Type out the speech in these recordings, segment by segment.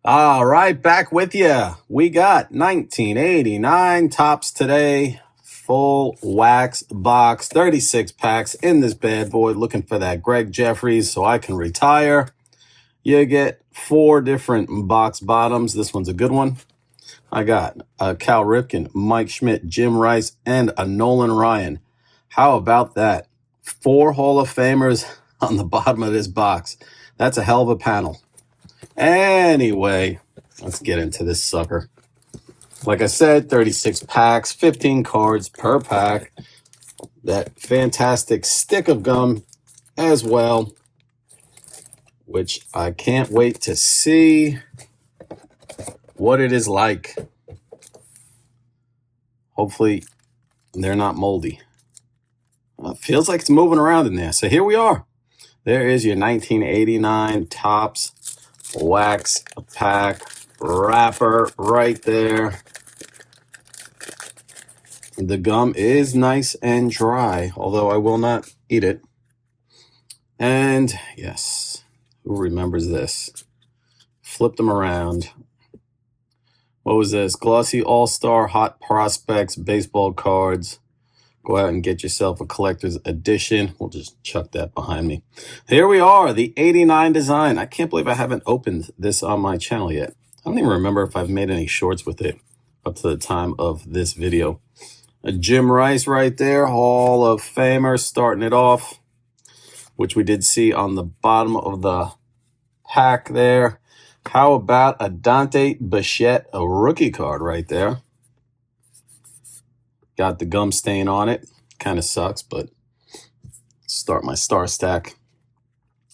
All right, back with you. We got 1989 tops today. Full wax box, 36 packs in this bad boy. Looking for that Greg Jeffries so I can retire. You get 4 different box bottoms. This one's a good one. I got a Cal Ripken, Mike Schmidt, Jim Rice, and a Nolan Ryan. How about that? 4 Hall of Famers on the bottom of this box. That's a hell of a panel. Anyway, let's get into this sucker. Like I said, 36 packs, 15 cards per pack. That fantastic stick of gum as well, which I can't wait to see what it is like. Hopefully they're not moldy. It feels like it's moving around in there. So here we are. There is your 1989 Topps wax pack wrapper right there. The gum is nice and dry, although I will not eat it. And yes, who remembers this? Flip them around. What was this? Glossy All-Star Hot Prospects baseball cards. Go out and get yourself a collector's edition. We'll just chuck that behind me. Here we are, the 89 design. I can't believe I haven't opened this on my channel yet. I don't even remember if I've made any shorts with it up to the time of this video. A Jim Rice right there, Hall of Famer, starting it off, which we did see on the bottom of the pack there. How about a Dante Bichette, a rookie card right there? Got the gum stain on it. Kind of sucks, but start my star stack.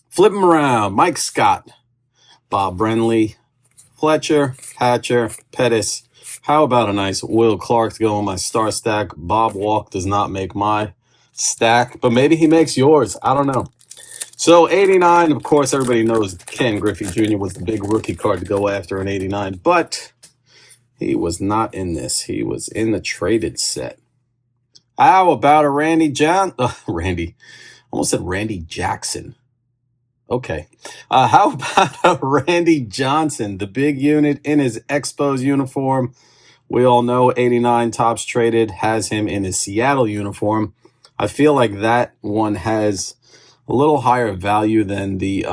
Flip them around. Mike Scott, Bob Brenly, Fletcher, Hatcher, Pettis. How about a nice Will Clark to go on my star stack? Bob Walk does not make my stack, but maybe he makes yours. I don't know. So 89, of course, everybody knows Ken Griffey Jr. was the big rookie card to go after in 89, but he was not in this. He was in the traded set. How about a Randy Jackson. Okay. How about a Randy Johnson, the big unit in his Expos uniform? We all know 89 Topps traded has him in his Seattle uniform. I feel like that one has a little higher value than the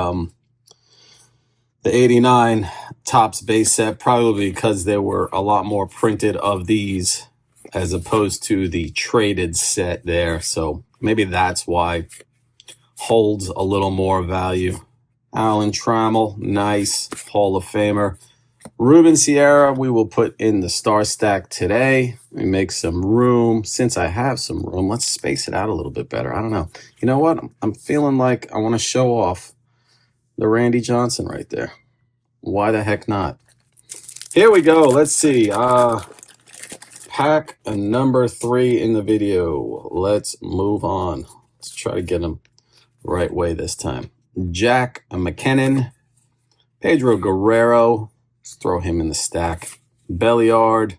89 Topps base set, probably because there were a lot more printed of these as opposed to the traded set there. So maybe that's why holds a little more value. Alan Trammell, nice Hall of Famer. Ruben Sierra, we will put in the star stack today. We make some room. Since I have some room, let's space it out a little bit better. I don't know. You know what? I'm feeling like I want to show off the Randy Johnson right there. Why the heck not? Here we go. Let's see. Pack number 3 in the video. Let's move on. Let's try to get them the right way this time. Jack McKinnon, Pedro Guerrero. Let's throw him in the stack. Belliard,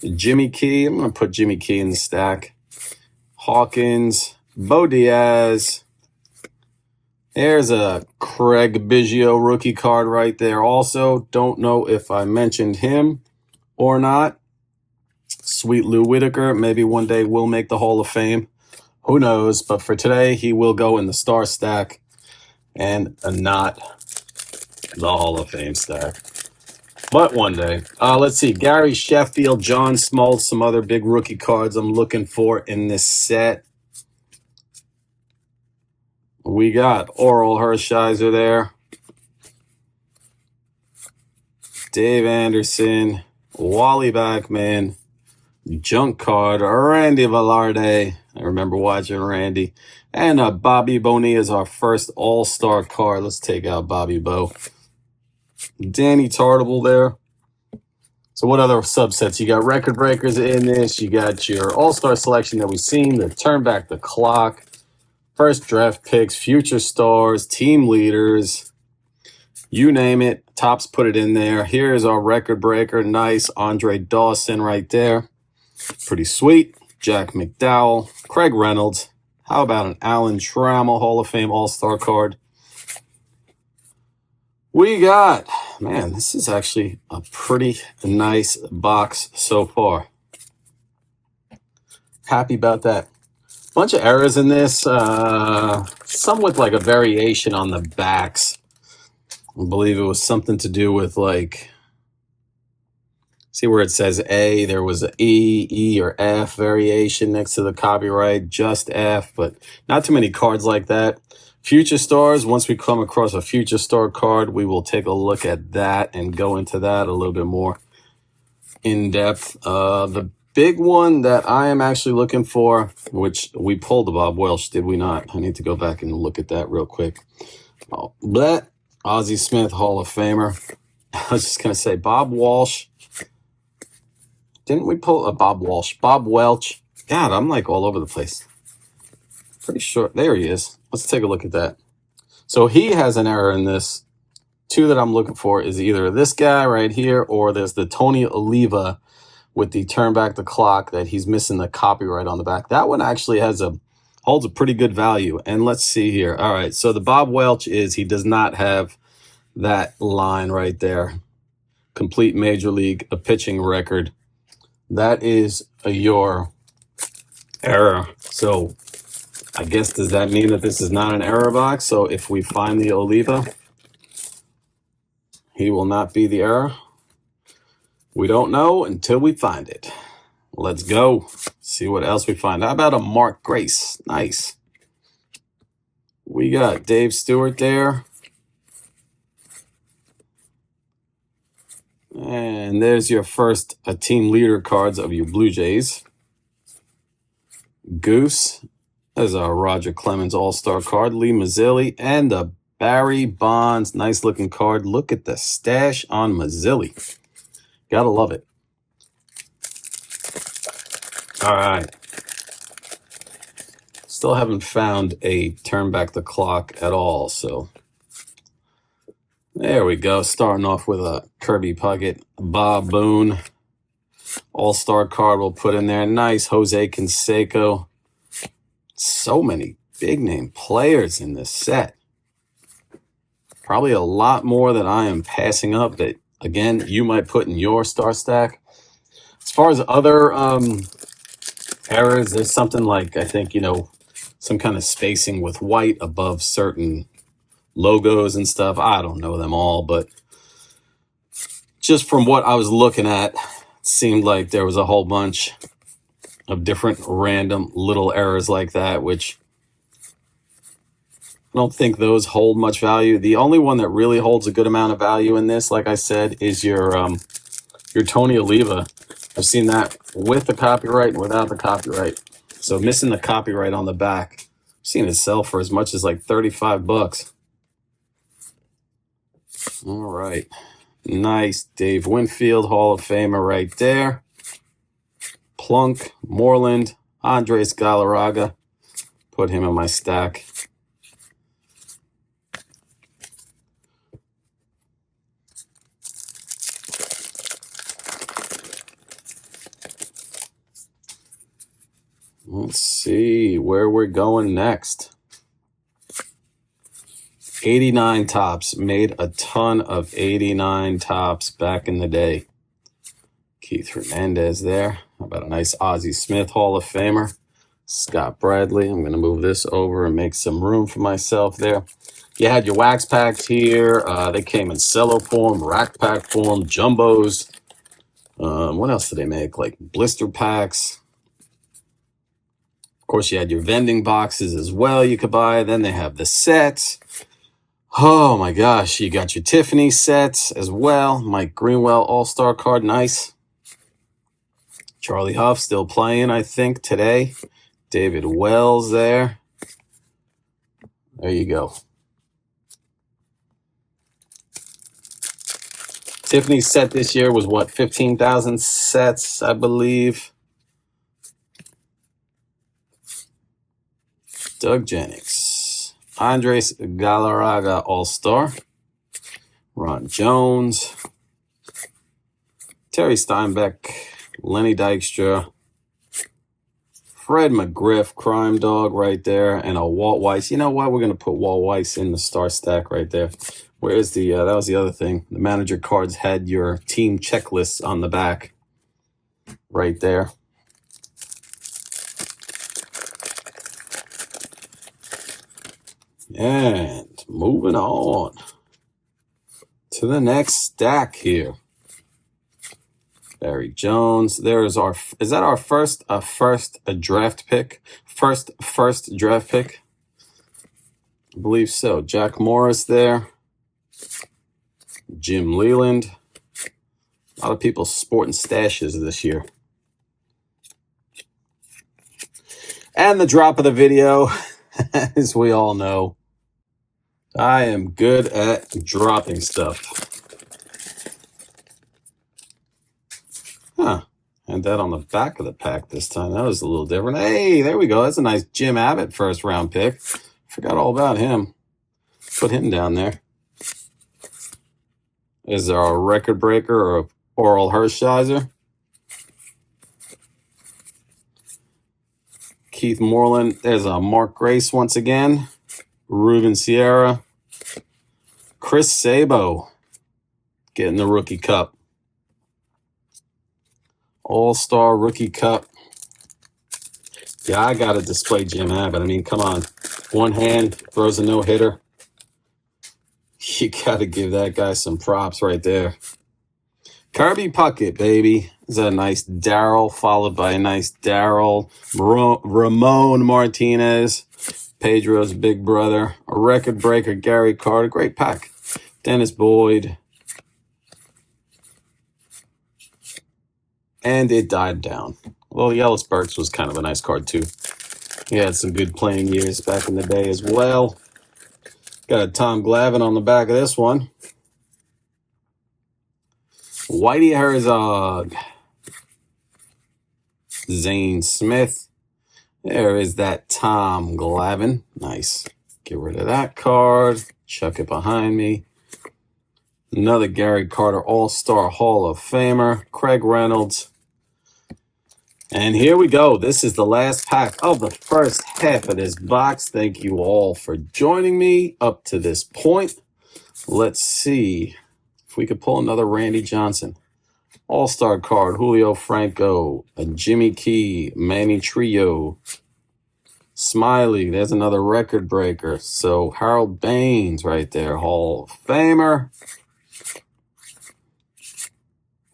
Jimmy Key. I'm going to put Jimmy Key in the stack. Hawkins, Bo Diaz. There's a Craig Biggio rookie card right there. Also, don't know if I mentioned him or not. Sweet Lou Whitaker. Maybe one day will make the Hall of Fame. Who knows? But for today, he will go in the star stack and not the Hall of Fame stack. But one day. Let's see. Gary Sheffield, John Smoltz, some other big rookie cards I'm looking for in this set. We got Oral Hershiser there. Dave Anderson, Wally Backman, junk card, Randy Velarde. I remember watching Randy. And Bobby Bonilla is our first all-star card. Let's take out Bobby Bo. Danny Tartable there. So what other subsets? You got record breakers in this. You got your all-star selection that we've seen, the turn back the clock, first draft picks, future stars, team leaders, you name it. Topps put it in there. Here's our record breaker. Nice Andre Dawson right there. Pretty sweet. Jack McDowell, Craig Reynolds. How about an Alan Trammell Hall of Fame All-Star card? We got Man, this is actually a pretty nice box so far. Happy about that. Bunch of errors in this. Some with like a variation on the backs. I believe it was something to do with like, see where it says A, there was an E or F variation next to the copyright, just F, but not too many cards like that. Future stars, once we come across a future star card, we will take a look at that and go into that a little bit more in depth. The big one that I am actually looking for, which we pulled the Bob Welch, did we not? I need to go back and look at that real quick. Oh, but Ozzie Smith, Hall of Famer. I was just going to say Bob Walsh. Didn't we pull a Bob Walsh? Bob Welch. God, I'm like all over the place. Pretty sure. There he is. Let's take a look at that. So he has an error in this. Two that I'm looking for is either this guy right here or there's the Tony Oliva with the turn back the clock that he's missing the copyright on the back. That one actually holds a pretty good value. And let's see here. All right. So the Bob Welch he does not have that line right there. Complete major league, a pitching record. That is your error. So I guess, does that mean that this is not an error box? So if we find the Oliva, he will not be the error. We don't know until we find it. Let's go. See what else we find. How about a Mark Grace? Nice. We got Dave Stewart there. And there's your first team leader cards of your Blue Jays. Goose. There's our Roger Clemens All-Star card. Lee Mazzilli. And the Barry Bonds. Nice looking card. Look at the stash on Mazzilli. Gotta love it. All right. Still haven't found a turn back the clock at all. So there we go. Starting off with a Kirby Puckett. Bob Boone. All-Star card we'll put in there. Nice Jose Canseco. So many big name players in this set. Probably a lot more that I am passing up that, again, you might put in your star stack. As far as other errors, there's something like, I think, some kind of spacing with white above certain logos and stuff. I don't know them all, but just from what I was looking at, it seemed like there was a whole bunch of different random little errors like that, which I don't think those hold much value. The only one that really holds a good amount of value in this, like I said, is your Tony Oliva. I've seen that with the copyright and without the copyright. So missing the copyright on the back, I've seen it sell for as much as like $35. All right. Nice Dave Winfield, Hall of Famer right there. Plunk, Moreland, Andres Galarraga. Put him in my stack. Let's see where we're going next. 89 tops. Made a ton of 89 tops back in the day. Keith Hernandez there. How about a nice Ozzie Smith Hall of Famer? Scott Bradley. I'm going to move this over and make some room for myself there. You had your wax packs here. They came in cello form, rack pack form, jumbos. What else did they make? Like blister packs. Of course, you had your vending boxes as well you could buy. Then they have the sets. Oh my gosh, you got your Tiffany sets as well. Mike Greenwell All-Star card, nice. Charlie Huff still playing, I think, today. David Wells there. There you go. Tiffany's set this year was what, 15,000 sets, I believe. Doug Jennings. Andres Galarraga All-Star. Ron Jones. Terry Steinbeck. Lenny Dykstra. Fred McGriff, Crime Dog right there. And a Walt Weiss. You know what? We're going to put Walt Weiss in the star stack right there. Where's the, that was the other thing. The manager cards had your team checklists on the back right there. And moving on to the next stack here. Barry Jones. There's our, is that our first draft pick? First draft pick? I believe so. Jack Morris there. Jim Leland. A lot of people sporting stashes this year. And the drop of the video, as we all know, I am good at dropping stuff. Huh. And that on the back of the pack this time. That was a little different. Hey, there we go. That's a nice Jim Abbott first round pick. Forgot all about him. Put him down there. Is there a record breaker or a Oral Hershiser? Keith Moreland. There's a Mark Grace once again. Ruben Sierra. Chris Sabo getting the Rookie Cup. All-Star Rookie Cup. Yeah, I got to display Jim Abbott. I mean, come on. One hand, throws a no-hitter. You got to give that guy some props right there. Kirby Puckett, baby. Is that a nice Darryl, followed by a nice Darryl. Ramon Martinez, Pedro's big brother. A record breaker, Gary Carter. Great pack. Dennis Boyd. And it died down. Well, Yellis Burks was kind of a nice card, too. He had some good playing years back in the day as well. Got a Tom Glavine on the back of this one. Whitey Herzog. Zane Smith. There is that Tom Glavine. Nice. Get rid of that card. Chuck it behind me. Another Gary Carter All-Star Hall of Famer. Craig Reynolds. And here we go. This is the last pack of the first half of this box. Thank you all for joining me up to this point. Let's see if we could pull another Randy Johnson. All-Star card, Julio Franco, a Jimmy Key, Manny Trio. Smiley, there's another record breaker. So Harold Baines right there, Hall of Famer.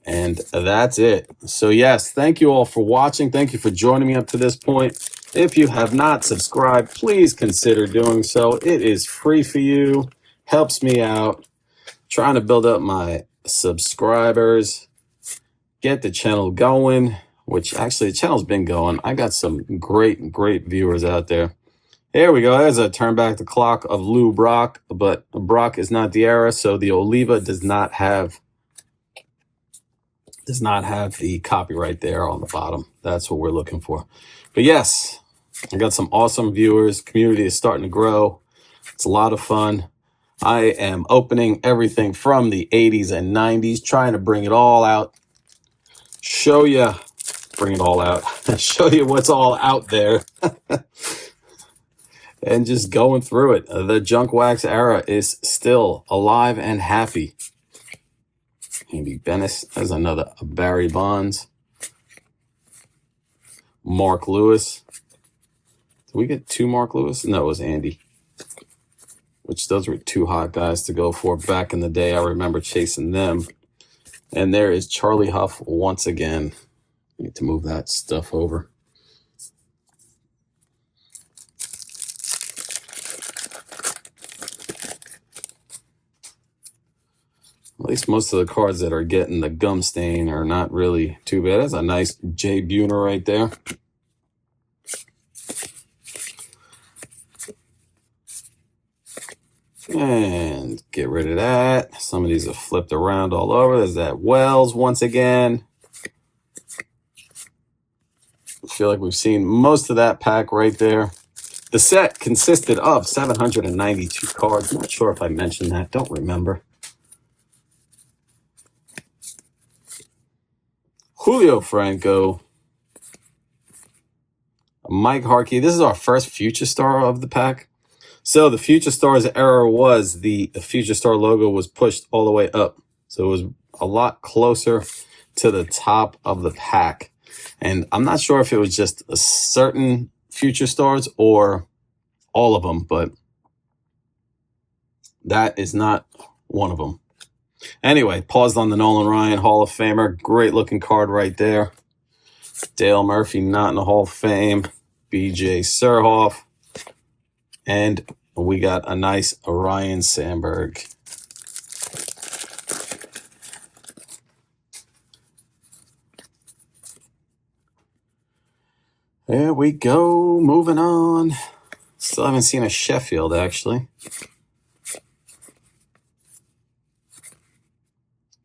And that's it. So yes, thank you all for watching. Thank you for joining me up to this point. If you have not subscribed, please consider doing so. It is free for you. Helps me out. Trying to build up my subscribers. Get the channel going, which actually the channel's been going. I got some great viewers out there. Here we go. As I turn back the clock of Lou Brock, but Brock is not the era, so the Oliva does not have the copyright there on the bottom. That's what we're looking for. But yes, I got some awesome viewers. Community is starting to grow. It's a lot of fun. I am opening everything from the 80s and 90s, trying to bring it all out. Show you what's all out there. And just going through it. The junk wax era is still alive and happy. Andy Bennis. There's another Barry Bonds. Mark Lewis. Did we get two Mark Lewis? No, it was Andy. Which those were two hot guys to go for back in the day. I remember chasing them. And there is Charlie Huff once again. Need to move that stuff over. At least most of the cards that are getting the gum stain are not really too bad. That's a nice Jay Buhner right there. And get rid of that. Some of these are flipped around all over. There's that Wells once again. I feel like we've seen most of that pack right there. The set consisted of 792 cards. Not sure if I mentioned that. Don't remember. Julio Franco. Mike Harkey. This is our first future star of the pack. So the Future Stars error was the Future Star logo was pushed all the way up. So it was a lot closer to the top of the pack. And I'm not sure if it was just a certain Future Stars or all of them, but that is not one of them. Anyway, paused on the Nolan Ryan Hall of Famer. Great looking card right there. Dale Murphy not in the Hall of Fame. BJ Surhoff. And we got a nice Ryan Sandberg. There we go. Moving on. Still haven't seen a Sheffield, actually.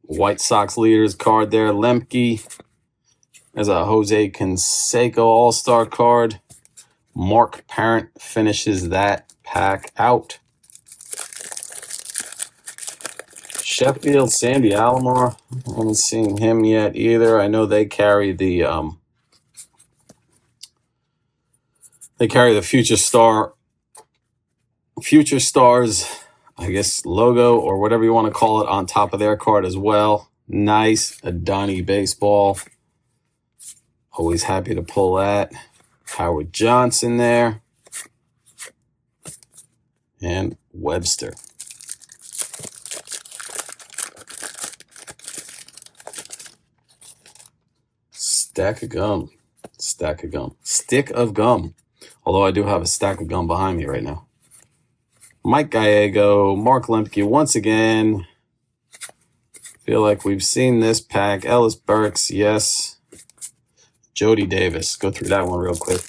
White Sox leaders card there. Lemke. There's a Jose Canseco All-Star card. Mark Parent finishes that pack out. Sheffield, Sandy Alomar. I haven't seen him yet either. I know they carry the Future Stars, I guess, logo or whatever you want to call it on top of their card as well. Nice Adani baseball. Always happy to pull that. Howard Johnson there. And Webster. Stack of gum. Stack of gum. Stick of gum. Although I do have a stack of gum behind me right now. Mike Gallego, Mark Lemke once again. Feel like we've seen this pack. Ellis Burks, yes. Jody Davis. Go through that one real quick.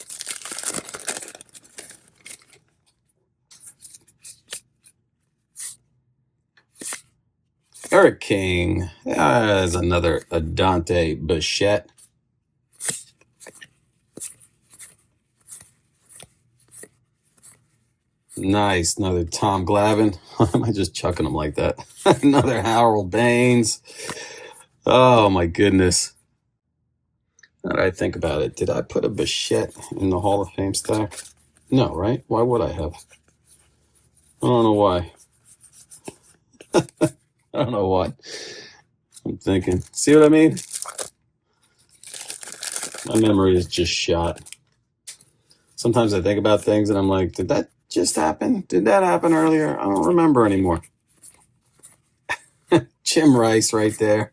Eric King. There's another Adante Bichette. Nice. Another Tom Glavine. Why am I just chucking them like that? Another Harold Baines. Oh, my goodness. Now that I think about it, did I put a Bichette in the Hall of Fame stack? No, right? Why would I have? I don't know why. I don't know why. I'm thinking. See what I mean? My memory is just shot. Sometimes I think about things and I'm like, did that just happen? Did that happen earlier? I don't remember anymore. Jim Rice right there.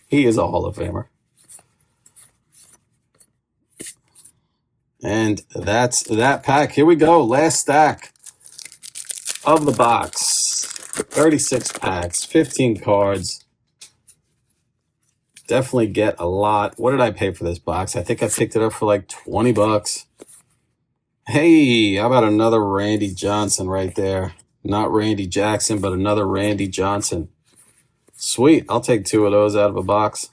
He is a Hall of Famer. And that's that pack. Here we go. Last stack of the box. 36 packs, 15 cards. Definitely get a lot. What did I pay for this box? I think I picked it up for like 20 bucks. Hey, how about another Randy Johnson right there? Not Randy Jackson, but another Randy Johnson. Sweet. I'll take 2 of those out of a box.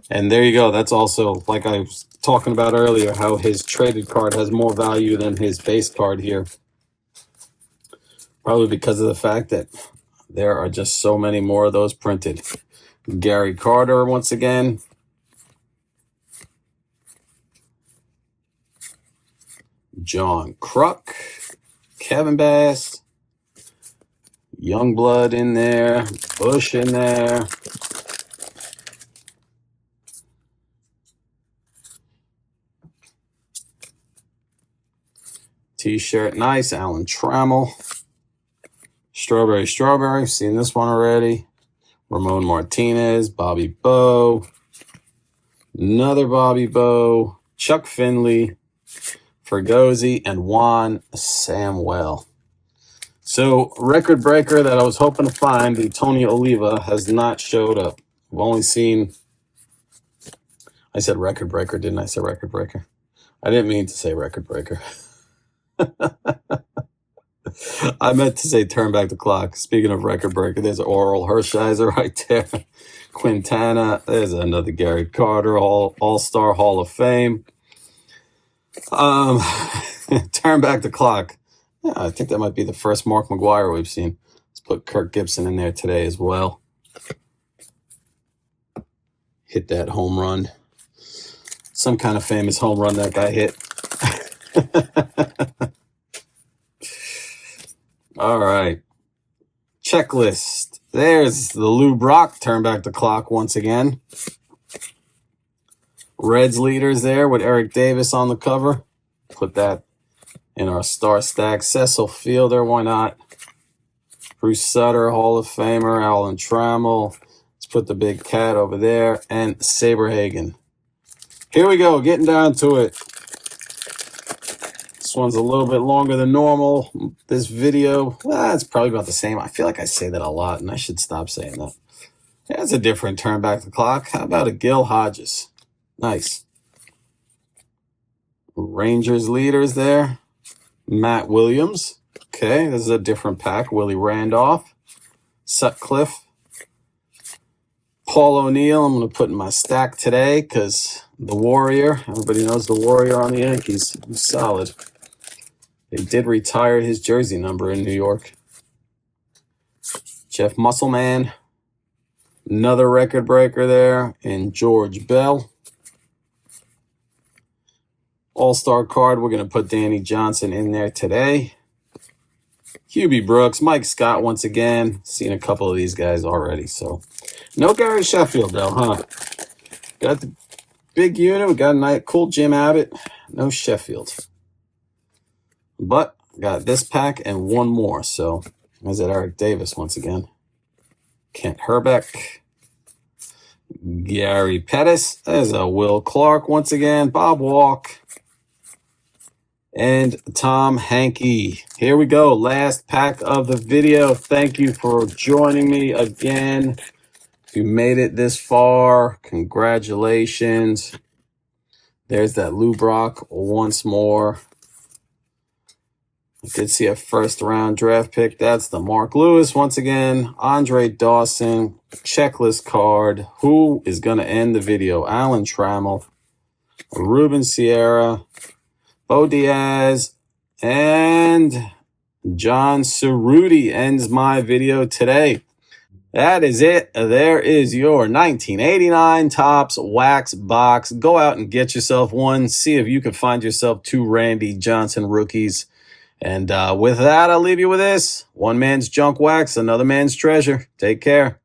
And there you go. That's also, like I was talking about earlier, how his traded card has more value than his base card here. Probably because of the fact that there are just so many more of those printed. Gary Carter once again. John Kruk. Kevin Bass. Youngblood in there. Bush in there. T-shirt, nice. Alan Trammell. Strawberry. Seen this one already. Ramon Martinez. Bobby Bowe. Another Bobby Bowe. Chuck Finley. Fergozzi. And Juan Samuel. So, record breaker that I was hoping to find, the Tony Oliva, has not showed up. I've only seen... I said record breaker, didn't I say record breaker? I didn't mean to say record breaker. I meant to say turn back the clock. Speaking of record breaker, there's Oral Hershiser right there. Quintana. There's another Gary Carter, All-Star Hall of Fame. Turn back the clock. Yeah, I think that might be the first Mark McGwire we've seen. Let's put Kirk Gibson in there today as well. Hit that home run. Some kind of famous home run that guy hit. All right. Checklist. There's the Lou Brock. Turn back the clock once again. Reds leaders there with Eric Davis on the cover. Put that in our star stack. Cecil Fielder, why not? Bruce Sutter, Hall of Famer. Alan Trammell. Let's put the big cat over there. And Saberhagen. Here we go, getting down to it. This one's a little bit longer than normal. This video, well, it's probably about the same. I feel like I say that a lot, and I should stop saying that. Yeah, it's a different turn back the clock. How about a Gil Hodges? Nice. Rangers leaders there. Matt Williams. Okay, this is a different pack. Willie Randolph. Sutcliffe. Paul O'Neill, I'm going to put in my stack today because the Warrior, everybody knows the Warrior on the Yankees. He's solid. They did retire his jersey number in New York. Jeff Musselman. Another record breaker there in George Bell. All-Star card, we're going to put Danny Johnson in there today. Hubie Brooks, Mike Scott once again. Seen a couple of these guys already, so. No Gary Sheffield, though, huh? Got the big unit. We got a nice, cool Jim Abbott. No Sheffield. But got this pack and one more, so. There's that Eric Davis once again. Kent Herbeck. Gary Pettis. There's a Will Clark once again. Bob Walk. And Tom Hankey. Here we go. Last pack of the video. Thank you for joining me again. If you made it this far, congratulations. There's that Lou Brock once more. I did see a first-round draft pick. That's the Mark Lewis once again. Andre Dawson. Checklist card. Who is going to end the video? Alan Trammell. Ruben Sierra. Bo Diaz, and John Cerruti ends my video today. That is it. There is your 1989 Topps Wax Box. Go out and get yourself one. See if you can find yourself 2 Randy Johnson rookies. And with that, I'll leave you with this. One man's junk wax, another man's treasure. Take care.